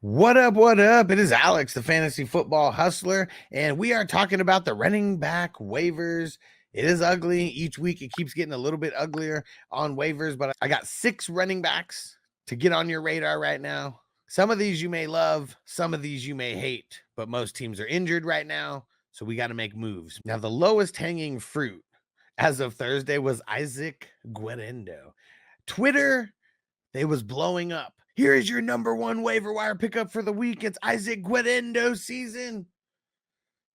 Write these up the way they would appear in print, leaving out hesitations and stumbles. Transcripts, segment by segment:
What up? What up? It is Alex, the fantasy football hustler, and we are talking about the running back waivers. It is ugly. Each week it keeps getting a little bit uglier on waivers, but I got 6 running backs to get on your radar right now. Some of these you may love, some of these you may hate, but most teams are injured right now, so we got to make moves. Now, the lowest hanging fruit as of Thursday was Isaac Guerendo. Twitter, they was blowing up. Here is your number 1 waiver wire pickup for the week. It's Isaac Guerendo season.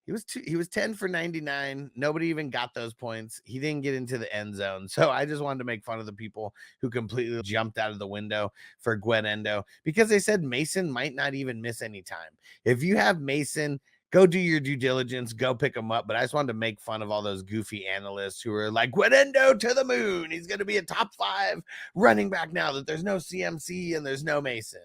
He was 10 for 99. Nobody even got those points. He didn't get into the end zone. So I just wanted to make fun of the people who completely jumped out of the window for Guerendo because they said Mason might not even miss any time. If you have Mason, go do your due diligence, go pick him up. But I just wanted to make fun of all those goofy analysts who are like, Guerendo to the moon. He's going to be a top 5 running back now that there's no CMC and there's no Mason.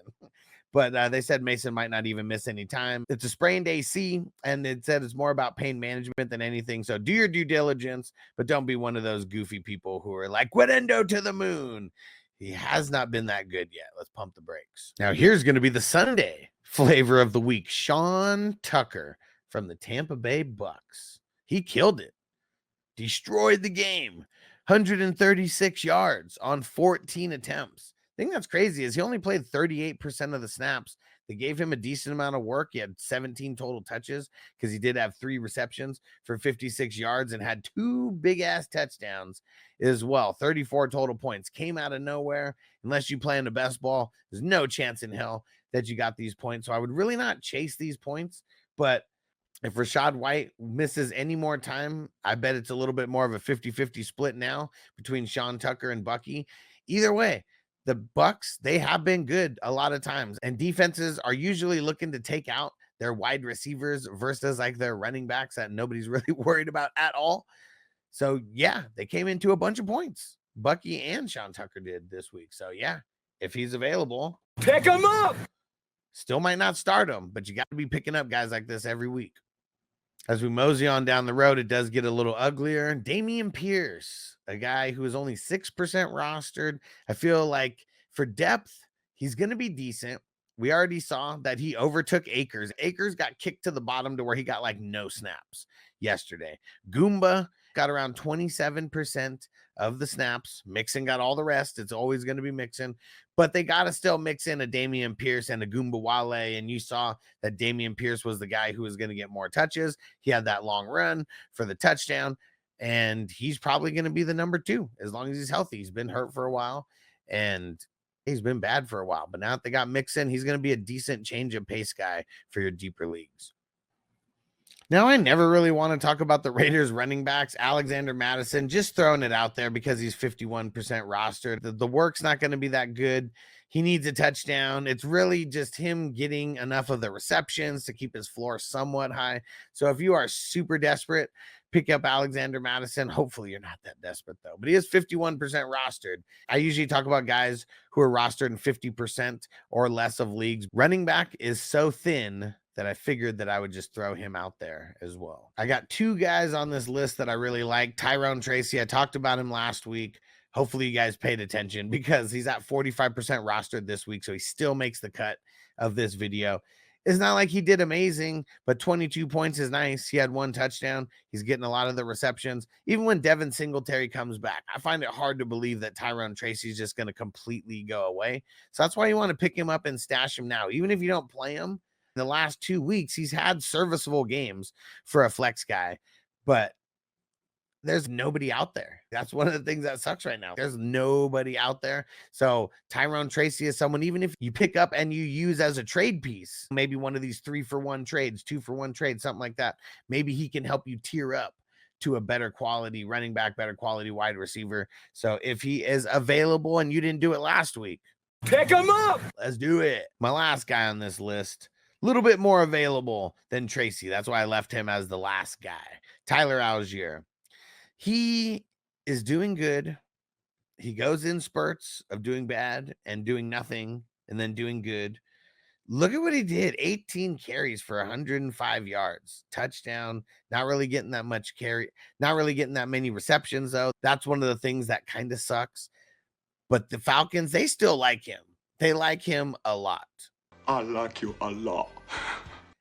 But they said Mason might not even miss any time. It's a sprained AC, and it said it's more about pain management than anything. So do your due diligence, but don't be one of those goofy people who are like, Guerendo to the moon. He has not been that good yet. Let's pump the brakes. Now, here's going to be the Sunday flavor of the week. Sean Tucker from the Tampa Bay Bucks. He killed it. Destroyed the game. 136 yards on 14 attempts. The thing that's crazy is he only played 38% of the snaps. They gave him a decent amount of work. He had 17 total touches because he did have 3 receptions for 56 yards and had 2 big-ass touchdowns as well. 34 total points. Came out of nowhere. Unless you play in the best ball, there's no chance in hell that you got these points. So I would really not chase these points, but if Rachaad White misses any more time, I bet it's a little bit more of a 50-50 split now between Sean Tucker and Bucky. Either way, the Bucks, they have been good a lot of times, and defenses are usually looking to take out their wide receivers versus like their running backs that nobody's really worried about at all. So yeah, they came into a bunch of points. Bucky and Sean Tucker did this week. So yeah, if he's available, pick him up. Still might not start him, but you got to be picking up guys like this every week. As we mosey on down the road, it does get a little uglier. Damien Pierce, a guy who is only 6% rostered. I feel like for depth, he's going to be decent. We already saw that he overtook Akers. Akers got kicked to the bottom to where he got like no snaps yesterday. Goomba got around 27% of the snaps. Mixon got all the rest. It's always going to be Mixon, but they got to still mix in a Damien Pierce and a Goomba Wale. And you saw that Damien Pierce was the guy who was going to get more touches. He had that long run for the touchdown, and he's probably going to be the number 2 as long as he's healthy. He's been hurt for a while, and he's been bad for a while, but now that they got Mixon, he's going to be a decent change of pace guy for your deeper leagues. Now, I never really want to talk about the Raiders running backs. Alexander Mattison, just throwing it out there because he's 51% rostered. The work's not going to be that good. He needs a touchdown. It's really just him getting enough of the receptions to keep his floor somewhat high. So if you are super desperate, pick up Alexander Mattison. Hopefully you're not that desperate, though. But he is 51% rostered. I usually talk about guys who are rostered in 50% or less of leagues. Running back is so thin that I figured that I would just throw him out there as well. I got 2 guys on this list that I really like. Tyrone Tracy, I talked about him last week. Hopefully you guys paid attention because he's at 45% rostered this week, so he still makes the cut of this video. It's not like he did amazing, but 22 points is nice. He had 1 touchdown. He's getting a lot of the receptions. Even when Devin Singletary comes back, I find it hard to believe that Tyrone Tracy is just going to completely go away. So that's why you want to pick him up and stash him now. Even if you don't play him, the last 2 weeks, he's had serviceable games for a flex guy, but there's nobody out there. That's one of the things that sucks right now. There's nobody out there. So Tyrone Tracy is someone, even if you pick up and you use as a trade piece, maybe one of these 3-for-1 trades, 2-for-1 trades, something like that. Maybe he can help you tier up to a better quality running back, better quality wide receiver. So if he is available and you didn't do it last week, pick him up. Let's do it. My last guy on this list, a little bit more available than Tracy. That's why I left him as the last guy. Tyler Allgeier. He is doing good. He goes in spurts of doing bad and doing nothing and then doing good. Look at what he did. 18 carries for 105 yards. Touchdown. Not really getting that much carry. Not really getting that many receptions, though. That's one of the things that kind of sucks. But the Falcons, they still like him. They like him a lot. I like you a lot.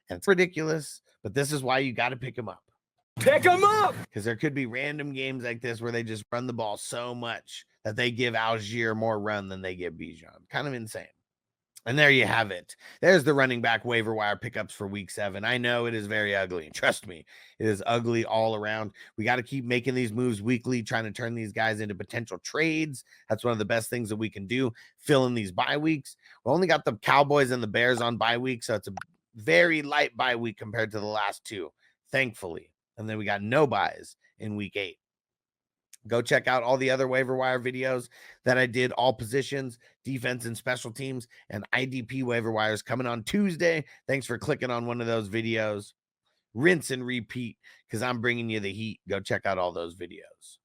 And it's ridiculous, but this is why you got to pick him up. Pick him up! Because there could be random games like this where they just run the ball so much that they give Allgeier more run than they give Bijan. Kind of insane. And there you have it. There's the running back waiver wire pickups for week 7. I know it is very ugly. Trust me, it is ugly all around. We got to keep making these moves weekly, trying to turn these guys into potential trades. That's one of the best things that we can do, fill in these bye weeks. We only got the Cowboys and the Bears on bye week, so it's a very light bye week compared to the last 2, thankfully. And then we got no buys in week 8. Go check out all the other waiver wire videos that I did, all positions, defense and special teams, and IDP waiver wires coming on Tuesday. Thanks for clicking on one of those videos. Rinse and repeat, because I'm bringing you the heat. Go check out all those videos.